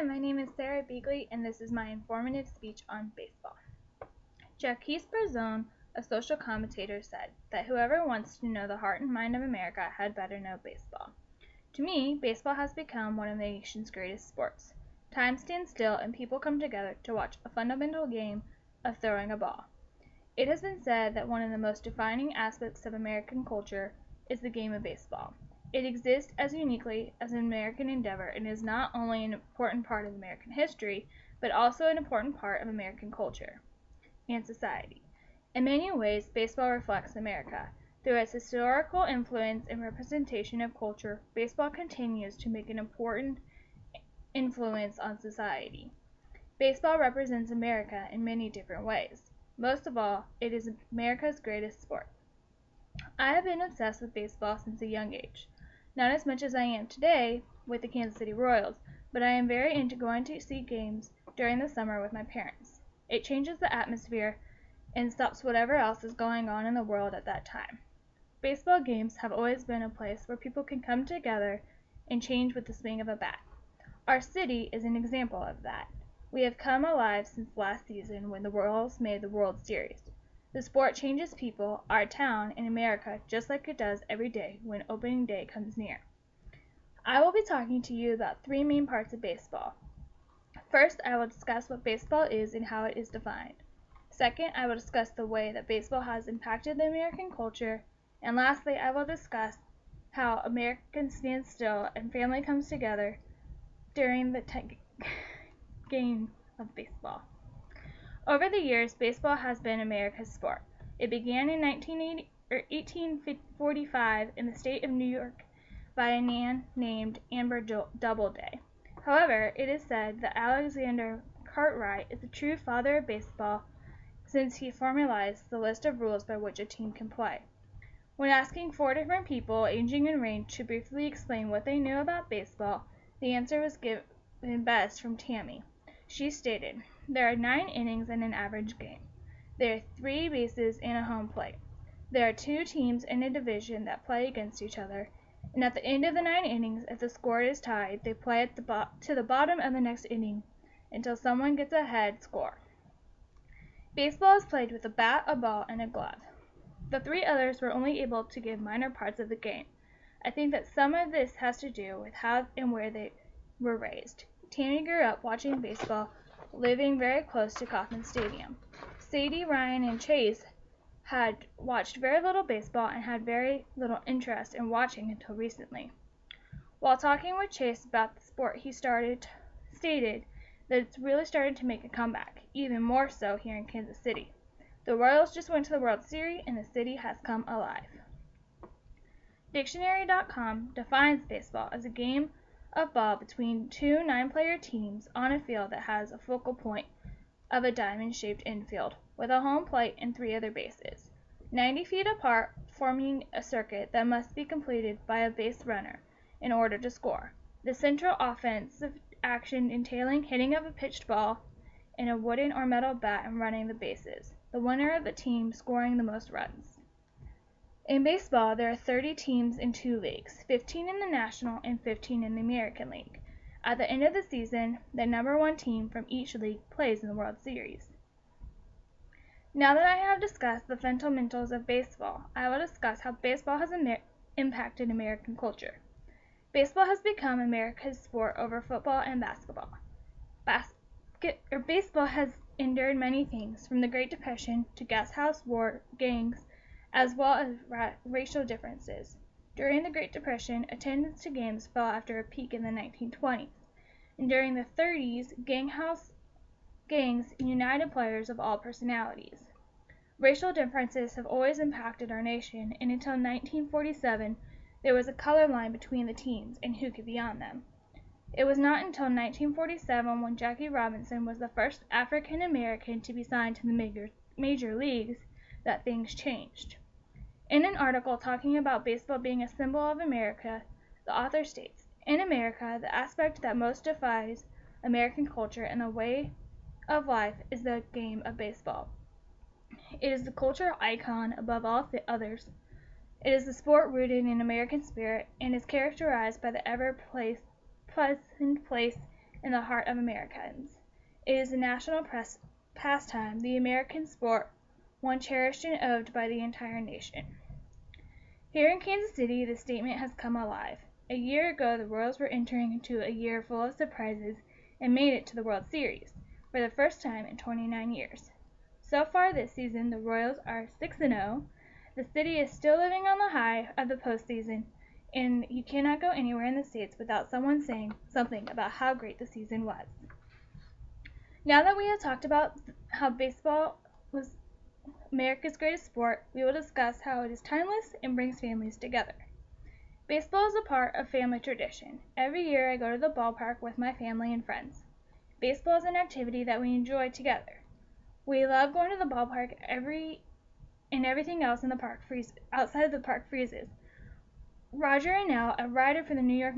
Hi, my name is Sarah Beeghley, and this is my informative speech on baseball. Jacques Brazone, a social commentator, said that whoever wants to know the heart and mind of America had better know baseball. To me, baseball has become one of the nation's greatest sports. Time stands still, and people come together to watch a fundamental game of throwing a ball. It has been said that one of the most defining aspects of American culture is the game of baseball. It exists as uniquely as an American endeavor and is not only an important part of American history, but also an important part of American culture and society. In many ways, baseball reflects America. Through its historical influence and representation of culture, baseball continues to make an important influence on society. Baseball represents America in many different ways. Most of all, it is America's greatest sport. I have been obsessed with baseball since a young age. Not as much as I am today with the Kansas City Royals, but I am very into going to see games during the summer with my parents. It changes the atmosphere and stops whatever else is going on in the world at that time. Baseball games have always been a place where people can come together and change with the swing of a bat. Our city is an example of that. We have come alive since last season when the Royals made the World Series. The sport changes people, our town, and America just like it does every day when opening day comes near. I will be talking to you about three main parts of baseball. First, I will discuss what baseball is and how it is defined. Second, I will discuss the way that baseball has impacted the American culture. And lastly, I will discuss how Americans stand still and family comes together during the game of baseball. Over the years, baseball has been America's sport. It began in 1845 in the state of New York by a man named Amber Doubleday. However, it is said that Alexander Cartwright is the true father of baseball since he formalized the list of rules by which a team can play. When asking 4 different people, aging and range, to briefly explain what they knew about baseball, the answer was given best from Tammy. She stated, "There are 9 innings in an average game. There are 3 bases and a home plate. There are 2 teams in a division that play against each other, and at the end of the 9 innings, if the score is tied, they play to the bottom of the next inning until someone gets a head score. Baseball is played with a bat, a ball, and a glove." The 3 others were only able to give minor parts of the game. I think that some of this has to do with how and where they were raised. Tammy grew up watching baseball, living very close to Kauffman Stadium. Sadie, Ryan, and Chase had watched very little baseball and had very little interest in watching until recently. While talking with Chase about the sport, he stated that it's really started to make a comeback, even more so here in Kansas City. The Royals just went to the World Series and the city has come alive. Dictionary.com defines baseball as a game of ball between 2 9-player teams on a field that has a focal point of a diamond-shaped infield, with a home plate and 3 other bases, 90 feet apart, forming a circuit that must be completed by a base runner in order to score. The central offensive action entailing hitting of a pitched ball in a wooden or metal bat and running the bases, the winner of the team scoring the most runs. In baseball, there are 30 teams in 2 leagues, 15 in the National and 15 in the American League. At the end of the season, the number 1 team from each league plays in the World Series. Now that I have discussed the fundamentals of baseball, I will discuss how baseball has impacted American culture. Baseball has become America's sport over football and basketball. Baseball has endured many things, from the Great Depression to gas house war gangs, as well as racial differences. During the Great Depression, attendance to games fell after a peak in the 1920s, and during the 30s, gangs united players of all personalities. Racial differences have always impacted our nation, and until 1947, there was a color line between the teams and who could be on them. It was not until 1947, when Jackie Robinson was the first African American to be signed to the major leagues, that things changed. In an article talking about baseball being a symbol of America, the author states, "In America, the aspect that most defies American culture and the way of life is the game of baseball. It is the cultural icon above all others. It is the sport rooted in American spirit and is characterized by the ever-present place in the heart of Americans. It is a national pastime, the American sport, one cherished and owed by the entire nation. Here in Kansas City, the statement has come alive. A year ago, the Royals were entering into a year full of surprises and made it to the World Series for the first time in 29 years. So far this season, the Royals are 6-0. The city is still living on the high of the postseason, and you cannot go anywhere in the States without someone saying something about how great the season was. Now that we have talked about how baseball was America's greatest sport, we will discuss how it is timeless and brings families together. Baseball is a part of family tradition. Every year I go to the ballpark with my family and friends. Baseball is an activity that we enjoy together. We love going to the ballpark and everything else in the park outside of the park freezes. Roger Annell, a writer for the New York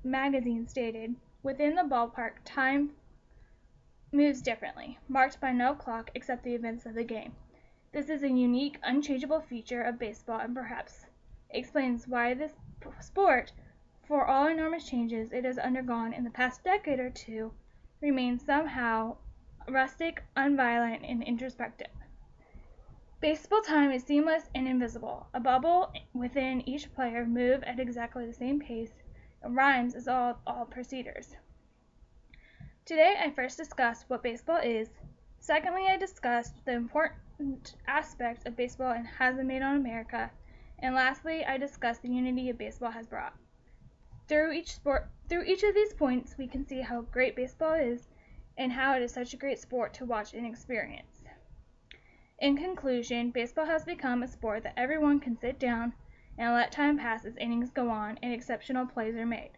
Magazine, stated, "Within the ballpark, time moves differently, marked by no clock except the events of the game. This is a unique, unchangeable feature of baseball and perhaps explains why this sport, for all enormous changes it has undergone in the past decade or two, remains somehow rustic, unviolent, and introspective. Baseball time is seamless and invisible. A bubble within each player move at exactly the same pace, and rhymes as all proceeders." Today I first discussed what baseball is. Secondly, I discussed the important aspects of baseball and has been made on America. And lastly, I discussed the unity of baseball has brought. Through each of these points, we can see how great baseball is and how it is such a great sport to watch and experience. In conclusion, baseball has become a sport that everyone can sit down and let time pass as innings go on and exceptional plays are made.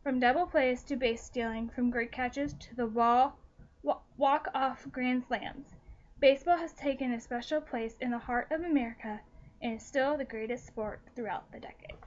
From double plays to base stealing, from great catches to the walk-off grand slams, baseball has taken a special place in the heart of America and is still the greatest sport throughout the decades.